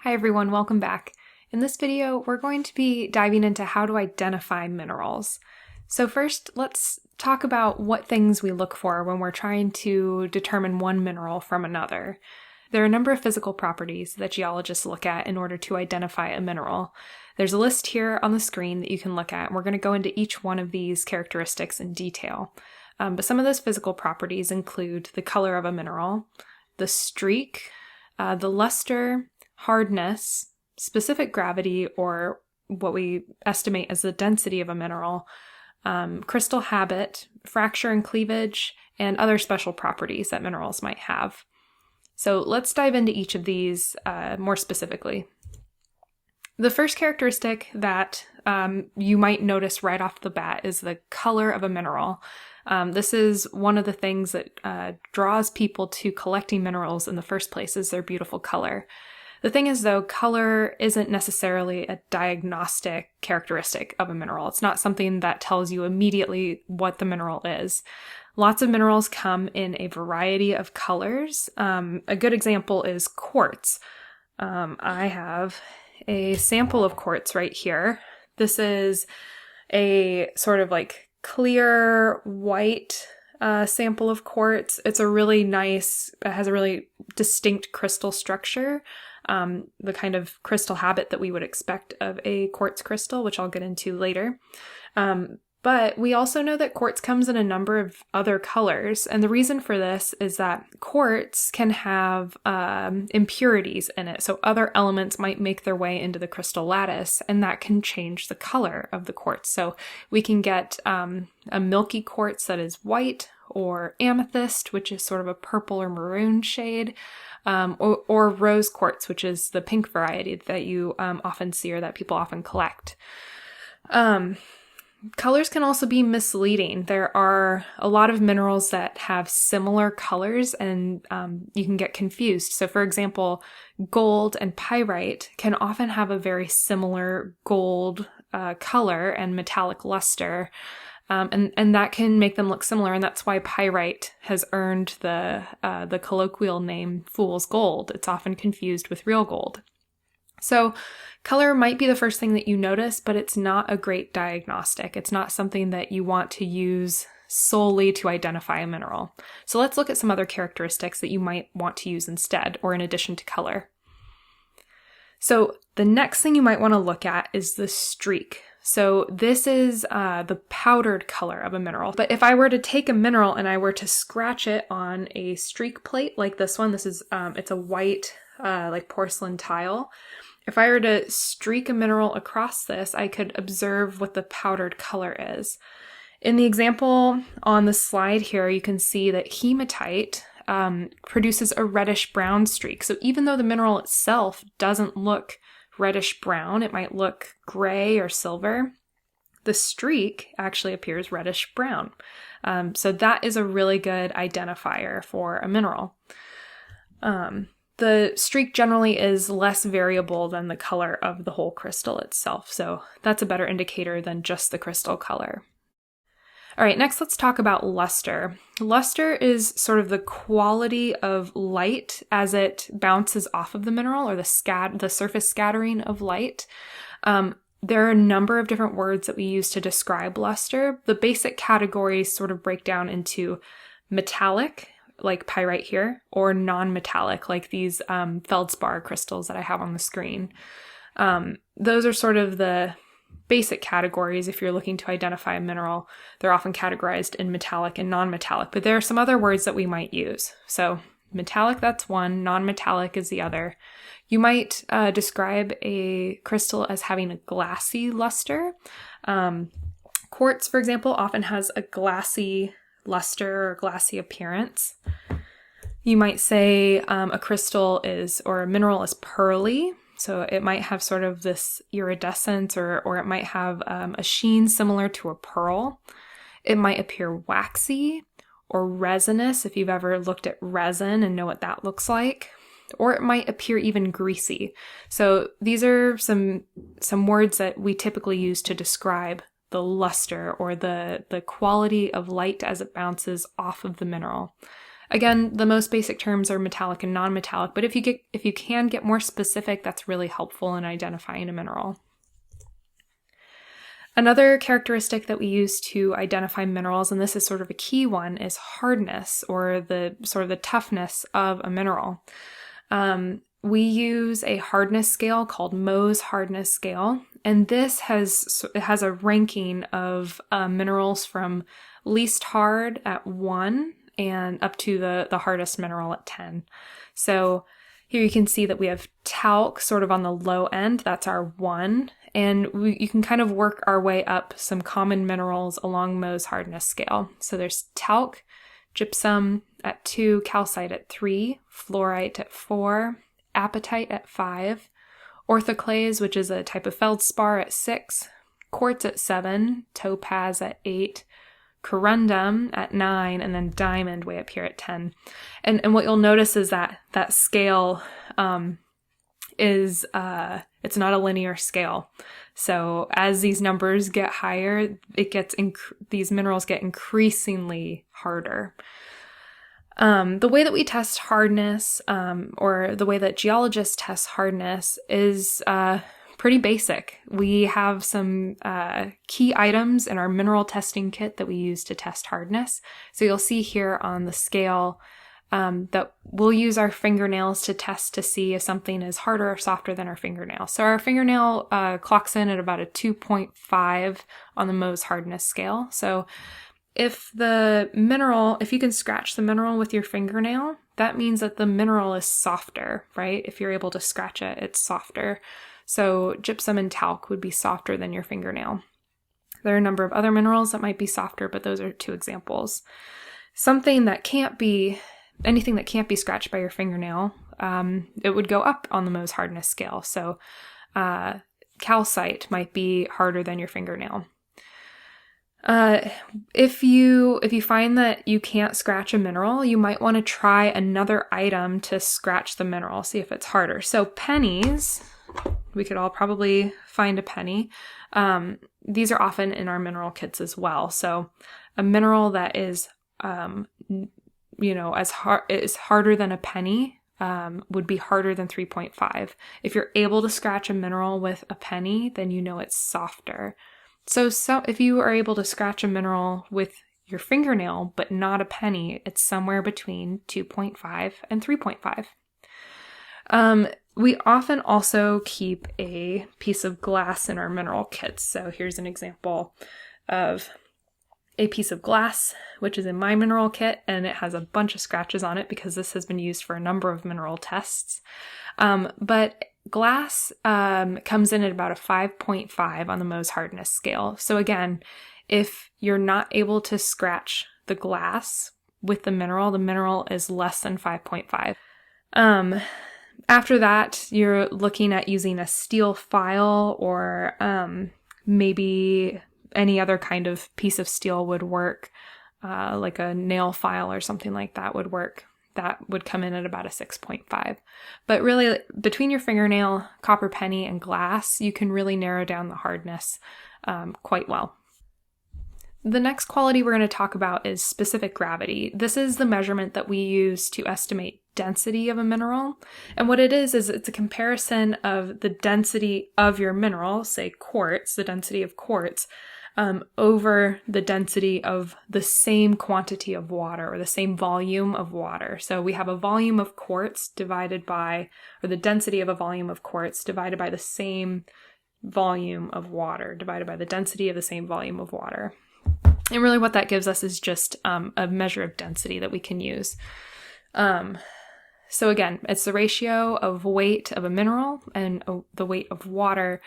Hi everyone, welcome back. In this video, we're going to be diving into how to identify minerals. So first, let's talk about what things we look for when we're trying to determine one mineral from another. There are a number of physical properties that geologists look at in order to identify a mineral. There's a list here on the screen that you can look at, and we're going to go into each one of these characteristics in detail. But some of those physical properties include the color of a mineral, the streak, the luster, hardness, specific gravity, or what we estimate as the density of a mineral, crystal habit, fracture and cleavage, and other special properties that minerals might have. So let's dive into each of these more specifically. The first characteristic that you might notice right off the bat is the color of a mineral. This is one of the things that draws people to collecting minerals in the first place, is their beautiful color. The thing is, though, color isn't necessarily a diagnostic characteristic of a mineral. It's not something that tells you immediately what the mineral is. Lots of minerals come in a variety of colors. A good example is quartz. I have a sample of quartz right here. This is a sort of like clear white sample of quartz. It's a really nice, it has a really distinct crystal structure. The kind of crystal habit that we would expect of a quartz crystal, which I'll get into later. But we also know that quartz comes in a number of other colors, and the reason for this is that quartz can have impurities in it, so other elements might make their way into the crystal lattice, and that can change the color of the quartz. So we can get a milky quartz that is white, or amethyst, which is sort of a purple or maroon shade, or rose quartz, which is the pink variety that you often see or that people often collect. Colors can also be misleading. There are a lot of minerals that have similar colors, and you can get confused. So for example, gold and pyrite can often have a very similar gold color and metallic luster. And that can make them look similar, and that's why pyrite has earned the colloquial name fool's gold. It's often confused with real gold. So color might be the first thing that you notice, but it's not a great diagnostic. It's not something that you want to use solely to identify a mineral. So let's look at some other characteristics that you might want to use instead, or in addition to color. So the next thing you might want to look at is the streak. So this is the powdered color of a mineral. But if I were to take a mineral and I were to scratch it on a streak plate like this one, this is it's a white like porcelain tile. If I were to streak a mineral across this, I could observe what the powdered color is. In the example on the slide here, you can see that hematite produces a reddish brown streak. So even though the mineral itself doesn't look reddish brown, it might look gray or silver, the streak actually appears reddish brown. So that is a really good identifier for a mineral. The streak generally is less variable than the color of the whole crystal itself, so that's a better indicator than just the crystal color. All right, next let's talk about luster. Luster is sort of the quality of light as it bounces off of the mineral, or the surface scattering of light. There are a number of different words that we use to describe luster. The basic categories sort of break down into metallic, like pyrite here, or non-metallic, like these feldspar crystals that I have on the screen. Those are sort of the basic categories. If you're looking to identify a mineral, they're often categorized in metallic and non-metallic, but there are some other words that we might use. So metallic, that's one, non-metallic is the other. You might describe a crystal as having a glassy luster. Quartz, for example, often has a glassy luster or glassy appearance. You might say a crystal or a mineral is pearly. So it might have sort of this iridescence, or it might have a sheen similar to a pearl. It might appear waxy or resinous, if you've ever looked at resin and know what that looks like. Or it might appear even greasy. So these are some words that we typically use to describe the luster, or the quality of light as it bounces off of the mineral. Again, the most basic terms are metallic and non-metallic, but if you can get more specific, that's really helpful in identifying a mineral. Another characteristic that we use to identify minerals, and this is sort of a key one, is hardness, or the sort of the toughness of a mineral. We use a hardness scale called Mohs hardness scale, and this has a ranking of minerals from least hard at 1 and up to the hardest mineral at 10. So here you can see that we have talc sort of on the low end, that's our 1, and you can kind of work our way up some common minerals along Mohs hardness scale. So there's talc, gypsum at 2, calcite at 3, fluorite at 4, apatite at 5, orthoclase, which is a type of feldspar, at 6, quartz at 7, topaz at 8, corundum at 9, and then diamond way up here at 10. And what you'll notice is that scale is it's not a linear scale. So as these numbers get higher, these minerals get increasingly harder. The way that we test hardness, or the way that geologists test hardness, is pretty basic. We have some key items in our mineral testing kit that we use to test hardness. So you'll see here on the scale that we'll use our fingernails to test to see if something is harder or softer than our fingernail. So our fingernail clocks in at about a 2.5 on the Mohs hardness scale. So if you can scratch the mineral with your fingernail, that means that the mineral is softer, right? If you're able to scratch it, it's softer. So gypsum and talc would be softer than your fingernail. There are a number of other minerals that might be softer, but those are 2 examples. Anything that can't be scratched by your fingernail, it would go up on the Mohs hardness scale. So calcite might be harder than your fingernail. If you find that you can't scratch a mineral, you might want to try another item to scratch the mineral, see if it's harder. So pennies, we could all probably find a penny. These are often in our mineral kits as well. So a mineral that is, is harder than a penny, would be harder than 3.5. If you're able to scratch a mineral with a penny, then you know it's softer. So if you are able to scratch a mineral with your fingernail, but not a penny, it's somewhere between 2.5 and 3.5. We often also keep a piece of glass in our mineral kits. So here's an example of a piece of glass, which is in my mineral kit, and it has a bunch of scratches on it because this has been used for a number of mineral tests. But glass comes in at about a 5.5 on the Mohs hardness scale. So again, if you're not able to scratch the glass with the mineral is less than 5.5. After that, you're looking at using a steel file, or maybe any other kind of piece of steel would work, like a nail file or something like that would work. That would come in at about a 6.5. But really, between your fingernail, copper penny, and glass, you can really narrow down the hardness quite well. The next quality we're going to talk about is specific gravity. This is the measurement that we use to estimate density of a mineral. And what it is it's a comparison of the density of your mineral, say quartz, the density of quartz, over the density of the same quantity of water, or the same volume of water. So we have a volume of quartz divided by, or the density of a volume of quartz divided by the same volume of water, divided by the density of the same volume of water. And really what that gives us is just a measure of density that we can use. So again, it's the ratio of weight of a mineral and the weight of water,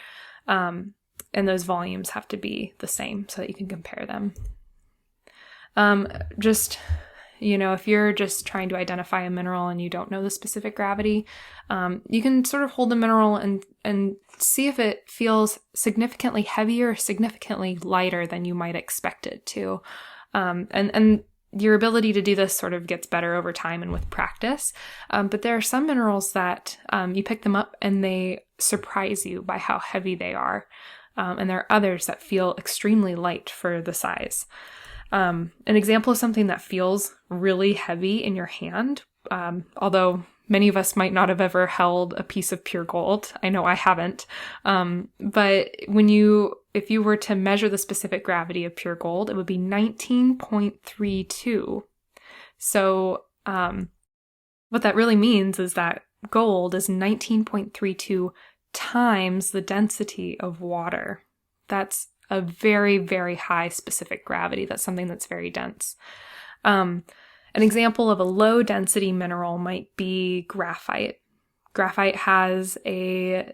and those volumes have to be the same so that you can compare them. If you're just trying to identify a mineral and you don't know the specific gravity, you can sort of hold the mineral and see if it feels significantly heavier or significantly lighter than you might expect it to. And your ability to do this sort of gets better over time and with practice. But there are some minerals that you pick them up and they surprise you by how heavy they are. And there are others that feel extremely light for the size. An example of something that feels really heavy in your hand, although many of us might not have ever held a piece of pure gold. I know I haven't. But if you were to measure the specific gravity of pure gold, it would be 19.32. So what that really means is that gold is 19.32 times the density of water. That's a very, very high specific gravity. That's something that's very dense. An example of a low density mineral might be graphite. Graphite has a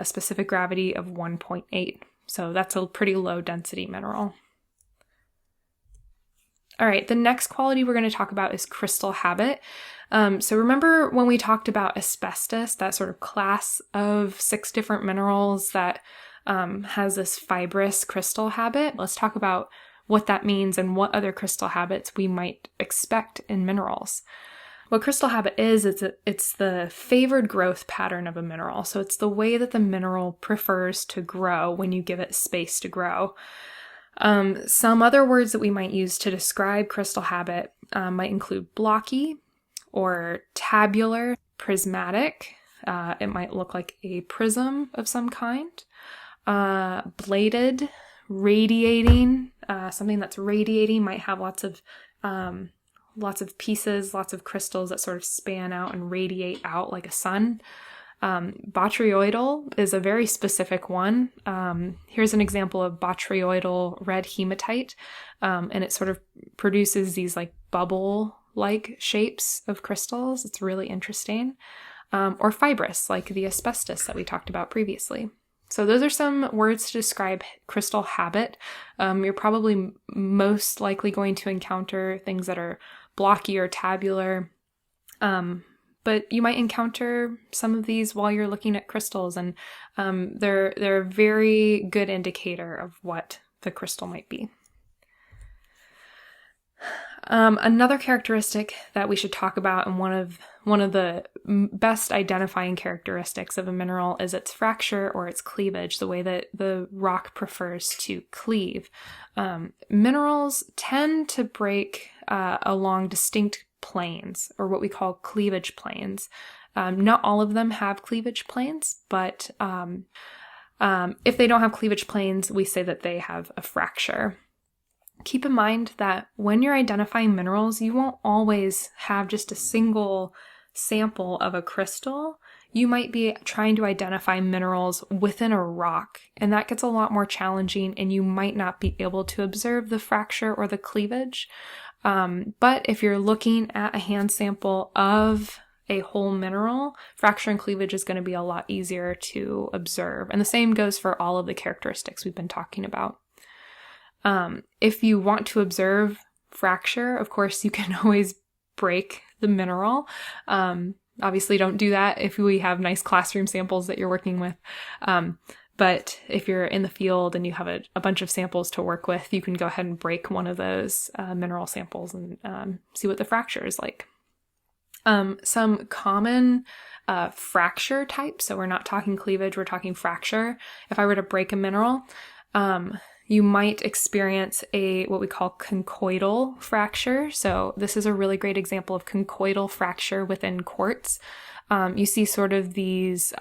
specific gravity of 1.8. So that's a pretty low density mineral. All right, the next quality we're going to talk about is crystal habit. So remember when we talked about asbestos, that sort of class of 6 different minerals that has this fibrous crystal habit? Let's talk about what that means and what other crystal habits we might expect in minerals. What crystal habit is, it's the favored growth pattern of a mineral. So it's the way that the mineral prefers to grow when you give it space to grow. Some other words that we might use to describe crystal habit might include blocky or tabular, prismatic. It might look like a prism of some kind. Bladed, radiating. Something that's radiating might have lots of pieces, lots of crystals that sort of span out and radiate out like a sun. Botryoidal is a very specific one. Here's an example of botryoidal red hematite, and it sort of produces these like bubble-like shapes of crystals. It's really interesting. Or fibrous, like the asbestos that we talked about previously. So those are some words to describe crystal habit. You're probably most likely going to encounter things that are blocky or tabular, but you might encounter some of these while you're looking at crystals, and they're a very good indicator of what the crystal might be. Another characteristic that we should talk about, and one of the best identifying characteristics of a mineral, is its fracture or its cleavage, the way that the rock prefers to cleave. Minerals tend to break along distinct planes, or what we call cleavage planes. Not all of them have cleavage planes, but if they don't have cleavage planes, we say that they have a fracture. Keep in mind that when you're identifying minerals, you won't always have just a single sample of a crystal. You might be trying to identify minerals within a rock, and that gets a lot more challenging, and you might not be able to observe the fracture or the cleavage. But if you're looking at a hand sample of a whole mineral, fracture and cleavage is going to be a lot easier to observe. And the same goes for all of the characteristics we've been talking about. If you want to observe fracture, of course, you can always break the mineral. Obviously, don't do that if we have nice classroom samples that you're working with. But if you're in the field and you have a bunch of samples to work with, you can go ahead and break one of those mineral samples and see what the fracture is like. Some common fracture types, so we're not talking cleavage, we're talking fracture. If I were to break a mineral, you might experience what we call conchoidal fracture. So this is a really great example of conchoidal fracture within quartz. You see sort of these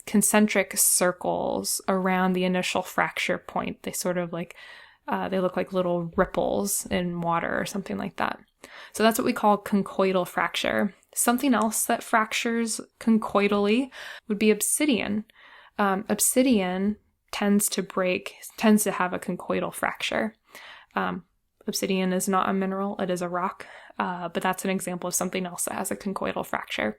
concentric circles around the initial fracture point. They sort of like, they look like little ripples in water or something like that. So that's what we call conchoidal fracture. Something else that fractures conchoidally would be obsidian. Obsidian tends to have a conchoidal fracture. Obsidian is not a mineral, it is a rock, but that's an example of something else that has a conchoidal fracture.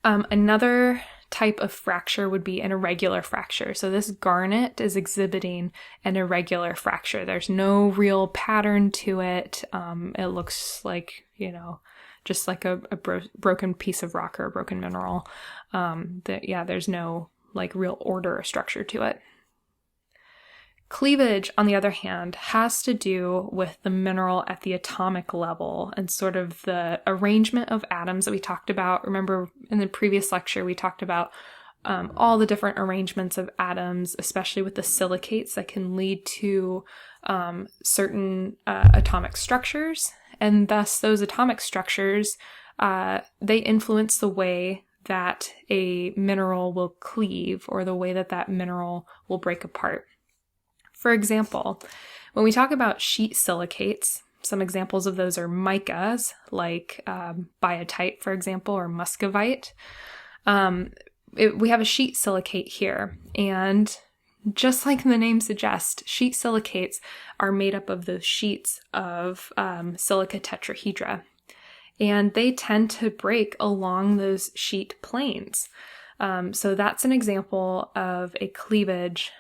Another type of fracture would be an irregular fracture. So this garnet is exhibiting an irregular fracture. There's no real pattern to it. It looks like, just like a broken piece of rock or a broken mineral. There's no real order or structure to it. Cleavage, on the other hand, has to do with the mineral at the atomic level and sort of the arrangement of atoms that we talked about. Remember in the previous lecture, we talked about all the different arrangements of atoms, especially with the silicates that can lead to certain atomic structures. And thus those atomic structures, they influence the way that a mineral will cleave or the way that that mineral will break apart. For example, when we talk about sheet silicates, some examples of those are micas, like biotite, for example, or muscovite. We have a sheet silicate here, and just like the name suggests, sheet silicates are made up of those sheets of silica tetrahedra, and they tend to break along those sheet planes. So that's an example of a cleavage,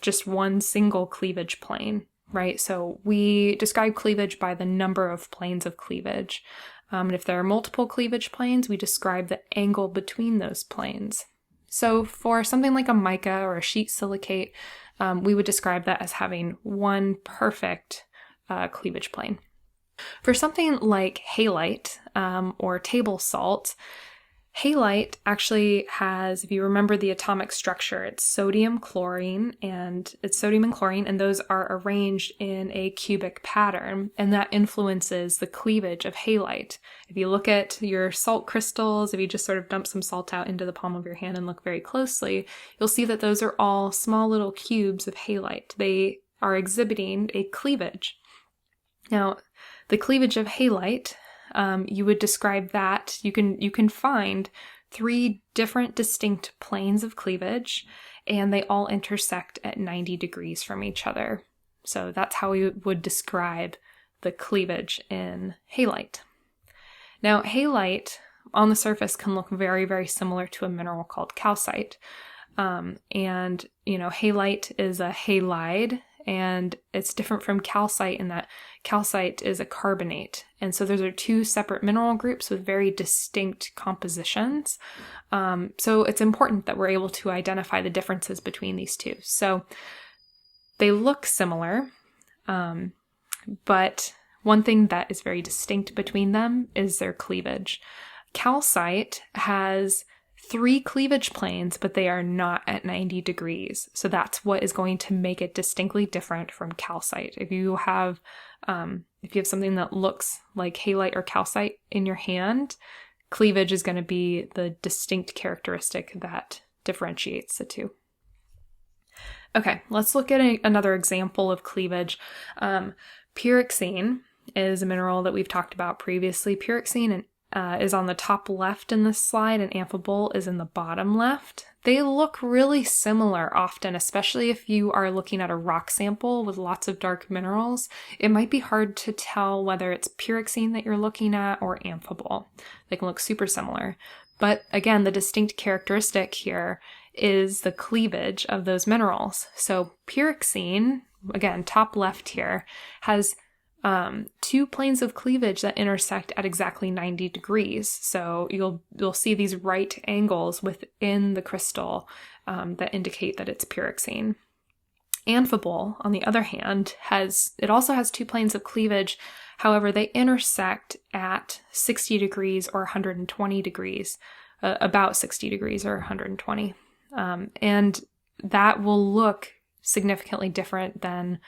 just one single cleavage plane, right? So we describe cleavage by the number of planes of cleavage. And if there are multiple cleavage planes, we describe the angle between those planes. So for something like a mica or a sheet silicate, we would describe that as having one perfect cleavage plane. For something like halite or table salt, halite actually has, if you remember the atomic structure, it's sodium and chlorine, and those are arranged in a cubic pattern, and that influences the cleavage of halite. If you look at your salt crystals, if you just sort of dump some salt out into the palm of your hand and look very closely, you'll see that those are all small little cubes of halite. They are exhibiting a cleavage. Now, the cleavage of halite, you would describe that, you can find 3 different distinct planes of cleavage, and they all intersect at 90 degrees from each other. So that's how we would describe the cleavage in halite. Now, halite on the surface can look very, very similar to a mineral called calcite. And, halite is a halide, and it's different from calcite in that calcite is a carbonate. And so those are 2 separate mineral groups with very distinct compositions. So it's important that we're able to identify the differences between these 2. So they look similar, but one thing that is very distinct between them is their cleavage. Calcite has 3 cleavage planes, but they are not at 90 degrees. So that's what is going to make it distinctly different from calcite. If you have something that looks like halite or calcite in your hand, cleavage is going to be the distinct characteristic that differentiates the 2. Okay, let's look at another example of cleavage. Pyroxene is a mineral that we've talked about previously. Pyroxene is on the top left in this slide, and amphibole is in the bottom left. They look really similar often, especially if you are looking at a rock sample with lots of dark minerals. It might be hard to tell whether it's pyroxene that you're looking at or amphibole. They can look super similar. But again, the distinct characteristic here is the cleavage of those minerals. So pyroxene, again, top left here, has 2 planes of cleavage that intersect at exactly 90 degrees. So you'll see these right angles within the crystal that indicate that it's pyroxene. Amphibole, on the other hand, also has 2 planes of cleavage. However, they intersect at 60 degrees or 120 degrees, about 60 degrees or 120. And that will look significantly different than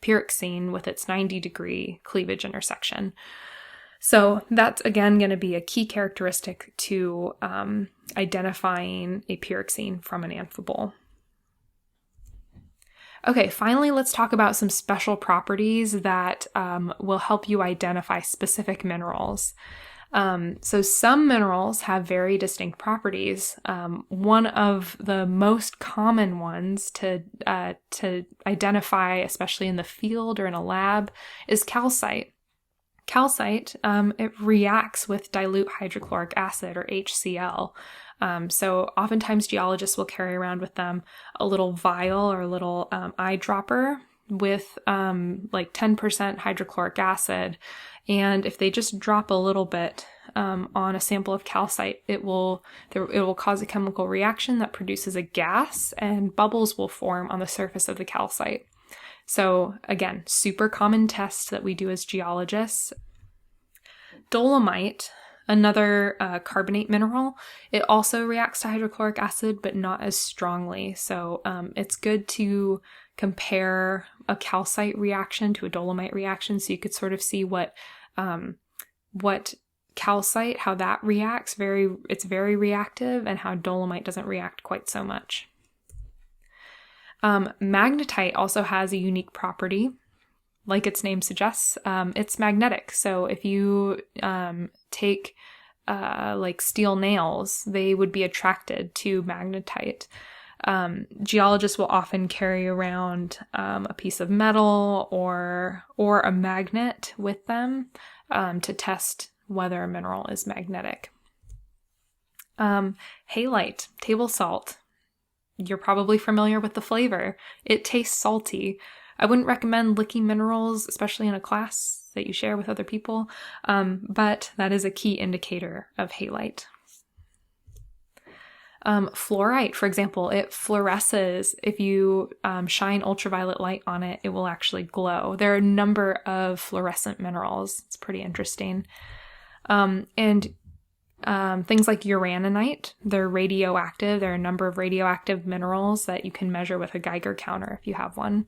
pyroxene with its 90-degree cleavage intersection. So that's, again, going to be a key characteristic to identifying a pyroxene from an amphibole. Okay, finally, let's talk about some special properties that will help you identify specific minerals. So some minerals have very distinct properties. One of the most common ones to identify, especially in the field or in a lab, is calcite. Calcite, it reacts with dilute hydrochloric acid, or HCl. So oftentimes geologists will carry around with them a little vial or a little eyedropper with like 10% hydrochloric acid. And if they just drop a little bit on a sample of calcite, it will cause a chemical reaction that produces a gas, and bubbles will form on the surface of the calcite. So again, super common test that we do as geologists. Dolomite another carbonate mineral. It also reacts to hydrochloric acid, but not as strongly. So it's good to compare a calcite reaction to a dolomite reaction, so you could sort of see what calcite, how that reacts. It's very reactive, and how dolomite doesn't react quite so much. Magnetite also has a unique property. Like its name suggests, it's magnetic. So if you take like steel nails, they would be attracted to magnetite. Geologists will often carry around a piece of metal or a magnet with them to test whether a mineral is magnetic. Halite, table salt. You're probably familiar with the flavor. It tastes salty. I wouldn't recommend licking minerals, especially in a class that you share with other people, but that is a key indicator of halite. Fluorite, for example, it fluoresces. If you shine ultraviolet light on it, it will actually glow. There are a number of fluorescent minerals. It's pretty interesting. And things like uraninite, they're radioactive. There are a number of radioactive minerals that you can measure with a Geiger counter if you have one.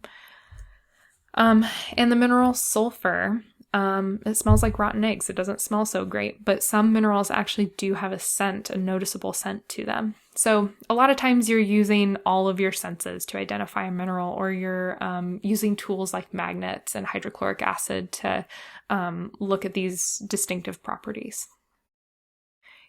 And the mineral sulfur, it smells like rotten eggs. It doesn't smell so great, but some minerals actually do have a scent, a noticeable scent to them. So a lot of times you're using all of your senses to identify a mineral, or you're using tools like magnets and hydrochloric acid to look at these distinctive properties.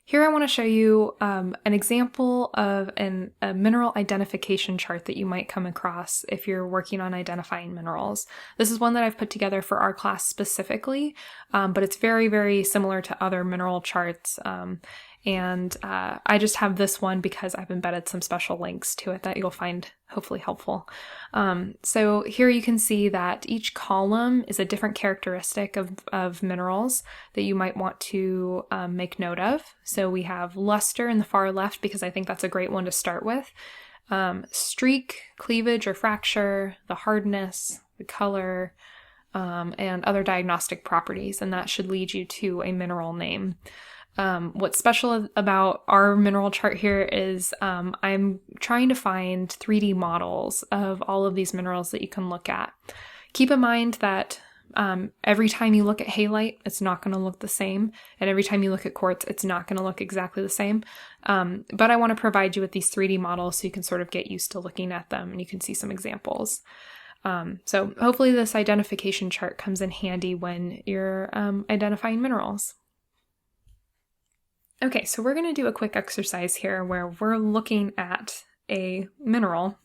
Here I want to show you an example of a mineral identification chart that you might come across if you're working on identifying minerals. This is one that I've put together for our class specifically, but it's very, very similar to other mineral charts. And I just have this one because I've embedded some special links to it that you'll find hopefully helpful. So here you can see that each column is a different characteristic of minerals that you might want to make note of. So we have luster in the far left because I think that's a great one to start with. Streak, cleavage or fracture, the hardness, the color, and other diagnostic properties, and that should lead you to a mineral name. What's special about our mineral chart here is I'm trying to find 3D models of all of these minerals that you can look at. Keep in mind that every time you look at halite, it's not going to look the same, and every time you look at quartz, it's not going to look exactly the same. But I want to provide you with these 3D models so you can sort of get used to looking at them and you can see some examples. So hopefully this identification chart comes in handy when you're identifying minerals. Okay, so we're going to do a quick exercise here where we're looking at a mineral.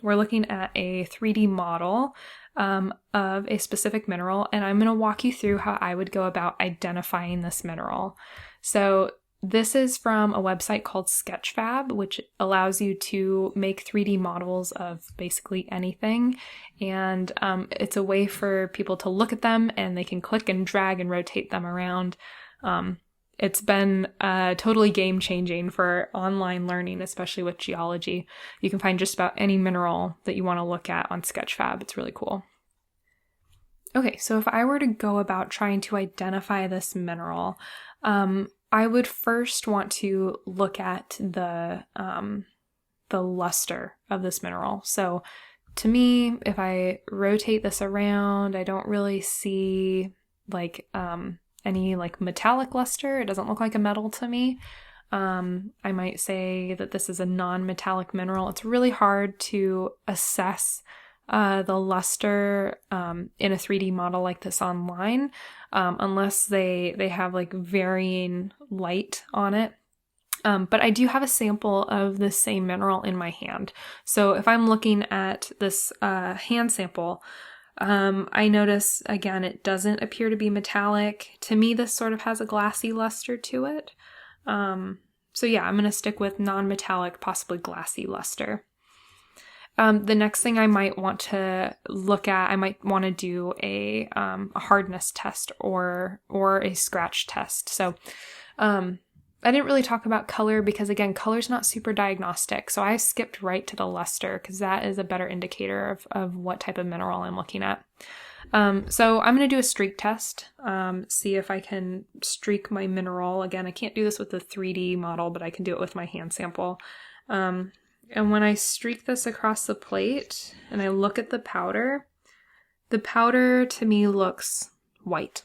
We're looking at a 3D model of a specific mineral, and I'm going to walk you through how I would go about identifying this mineral. So this is from a website called Sketchfab, which allows you to make 3D models of basically anything, and it's a way for people to look at them, and they can click and drag and rotate them around. It's been totally game-changing for online learning, especially with geology. You can find just about any mineral that you want to look at on Sketchfab. It's really cool. Okay, so if I were to go about trying to identify this mineral, I would first want to look at the luster of this mineral. So to me, if I rotate this around, I don't really see like any like metallic luster. It doesn't look like a metal to me. I might say that this is a non-metallic mineral. It's really hard to assess the luster in a 3D model like this online unless they have like varying light on it. But I do have a sample of the same mineral in my hand. So if I'm looking at this hand sample, I notice, again, it doesn't appear to be metallic. To me, this sort of has a glassy luster to it. So yeah, I'm going to stick with non-metallic, possibly glassy luster. The next thing I might want to look at, I might want to do a hardness test or a scratch test. So I didn't really talk about color because, again, color's not super diagnostic. So I skipped right to the luster because that is a better indicator of what type of mineral I'm looking at. So I'm going to do a streak test, see if I can streak my mineral. Again, I can't do this with the 3D model, but I can do it with my hand sample. And when I streak this across the plate and I look at the powder to me looks white.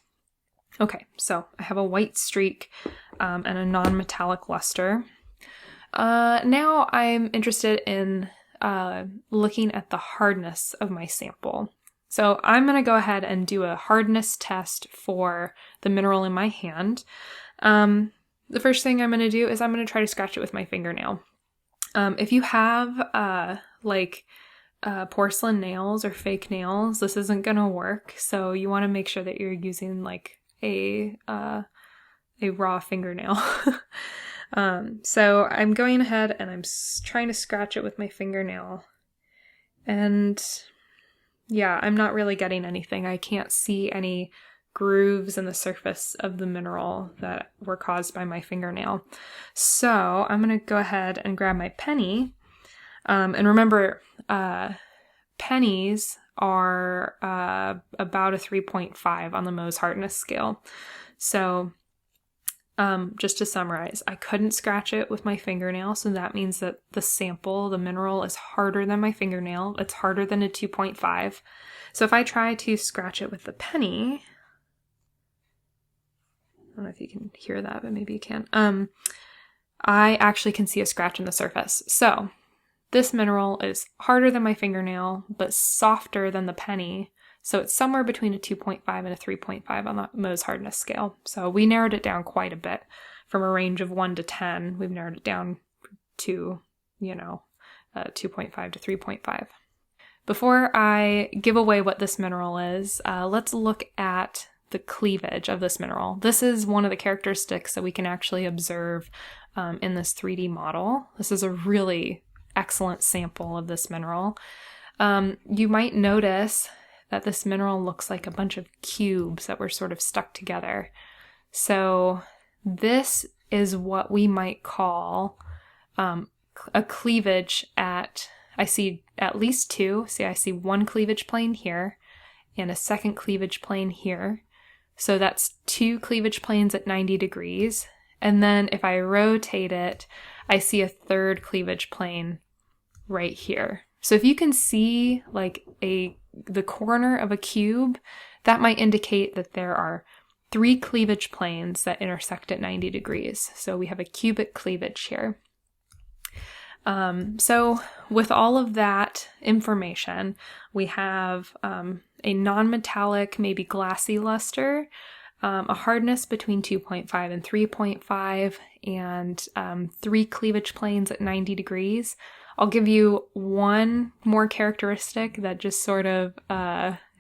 Okay, so I have a white streak and a non-metallic luster. Now I'm interested in looking at the hardness of my sample. So I'm going to go ahead and do a hardness test for the mineral in my hand. The first thing I'm going to do is I'm going to try to scratch it with my fingernail. If you have porcelain nails or fake nails, this isn't going to work. So you want to make sure that you're using like a raw fingernail. So I'm going ahead and I'm trying to scratch it with my fingernail. And yeah, I'm not really getting anything. I can't see any grooves in the surface of the mineral that were caused by my fingernail. So I'm going to go ahead and grab my penny. And remember, pennies are about a 3.5 on the Mohs hardness scale. So just to summarize, I couldn't scratch it with my fingernail, so that means that the sample, the mineral, is harder than my fingernail. It's harder than a 2.5. So if I try to scratch it with the penny, I don't know if you can hear that, but maybe you can. I actually can see a scratch in the surface. So this mineral is harder than my fingernail, but softer than the penny. So it's somewhere between a 2.5 and a 3.5 on the Mohs hardness scale. So we narrowed it down quite a bit. From a range of 1 to 10, we've narrowed it down to, 2.5 to 3.5. Before I give away what this mineral is, let's look at the cleavage of this mineral. This is one of the characteristics that we can actually observe in this 3D model. This is a really excellent sample of this mineral. You might notice that this mineral looks like a bunch of cubes that were sort of stuck together. So this is what we might call a cleavage at, I see at least two. See, I see one cleavage plane here and a second cleavage plane here. So that's two cleavage planes at 90 degrees. And then if I rotate it, I see a third cleavage plane right here. So if you can see like the corner of a cube, that might indicate that there are three cleavage planes that intersect at 90 degrees. So we have a cubic cleavage here. So with all of that information, we have a non-metallic, maybe glassy luster, a hardness between 2.5 and 3.5, and three cleavage planes at 90 degrees. I'll give you one more characteristic that just sort of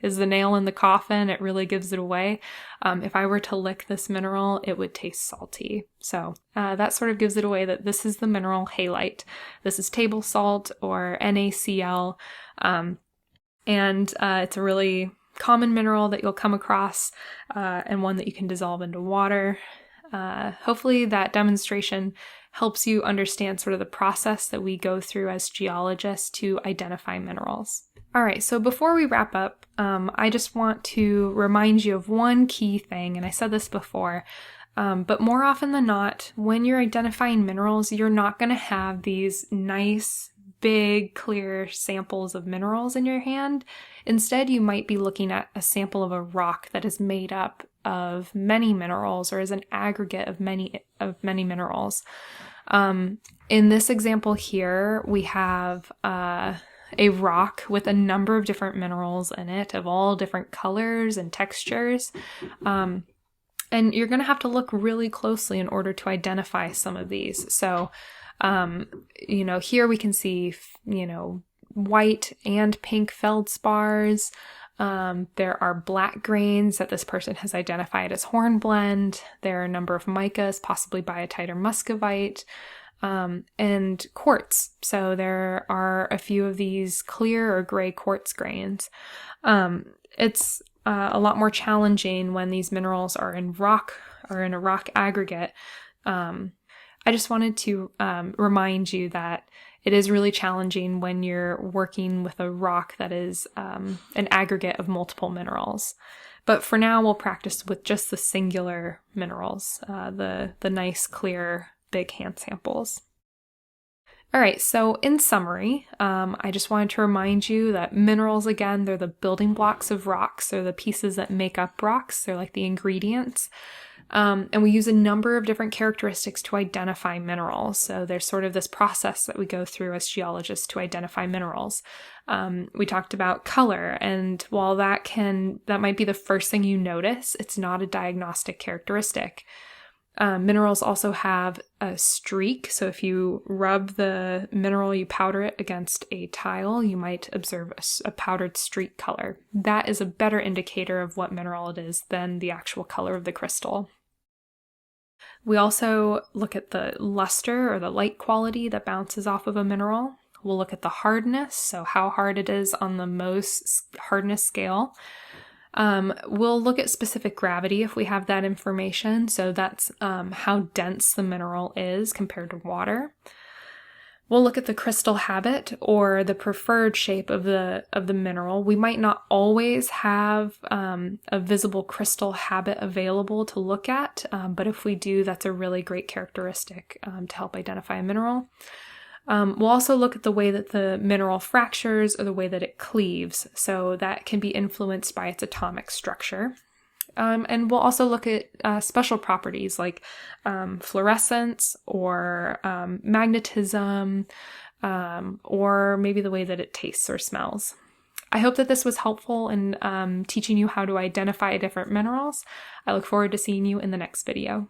is the nail in the coffin. It really gives it away. If I were to lick this mineral, it would taste salty. So that sort of gives it away that this is the mineral halite. This is table salt, or NaCl, and it's a really common mineral that you'll come across, and one that you can dissolve into water. Hopefully that demonstration helps you understand sort of the process that we go through as geologists to identify minerals. All right, so before we wrap up, I just want to remind you of one key thing, and I said this before, but more often than not, when you're identifying minerals, you're not going to have these nice, big, clear samples of minerals in your hand. Instead, you might be looking at a sample of a rock that is made up of many minerals, or is an aggregate of many minerals. In this example here, we have a rock with a number of different minerals in it, of all different colors and textures. And you're going to have to look really closely in order to identify some of these. So, here we can see, white and pink feldspars. There are black grains that this person has identified as hornblende. There are a number of micas, possibly biotite or muscovite, and quartz. So there are a few of these clear or gray quartz grains. It's a lot more challenging when these minerals are in rock or in a rock aggregate. I just wanted to remind you that it is really challenging when you're working with a rock that is an aggregate of multiple minerals. But for now, we'll practice with just the singular minerals, the nice, clear, big hand samples. All right, so in summary, I just wanted to remind you that minerals, again, they're the building blocks of rocks. They're the pieces that make up rocks. They're like the ingredients. And we use a number of different characteristics to identify minerals. So there's sort of this process that we go through as geologists to identify minerals. We talked about color, and while that might be the first thing you notice, it's not a diagnostic characteristic. Minerals also have a streak, so if you rub the mineral, you powder it against a tile, you might observe a powdered streak color. That is a better indicator of what mineral it is than the actual color of the crystal. We also look at the luster or the light quality that bounces off of a mineral. We'll look at the hardness, so how hard it is on the Mohs hardness scale. We'll look at specific gravity if we have that information. So that's how dense the mineral is compared to water. We'll look at the crystal habit or the preferred shape of the mineral. We might not always have a visible crystal habit available to look at, but if we do, that's a really great characteristic to help identify a mineral. We'll also look at the way that the mineral fractures or the way that it cleaves. So that can be influenced by its atomic structure. And we'll also look at special properties like fluorescence or magnetism, or maybe the way that it tastes or smells. I hope that this was helpful in teaching you how to identify different minerals. I look forward to seeing you in the next video.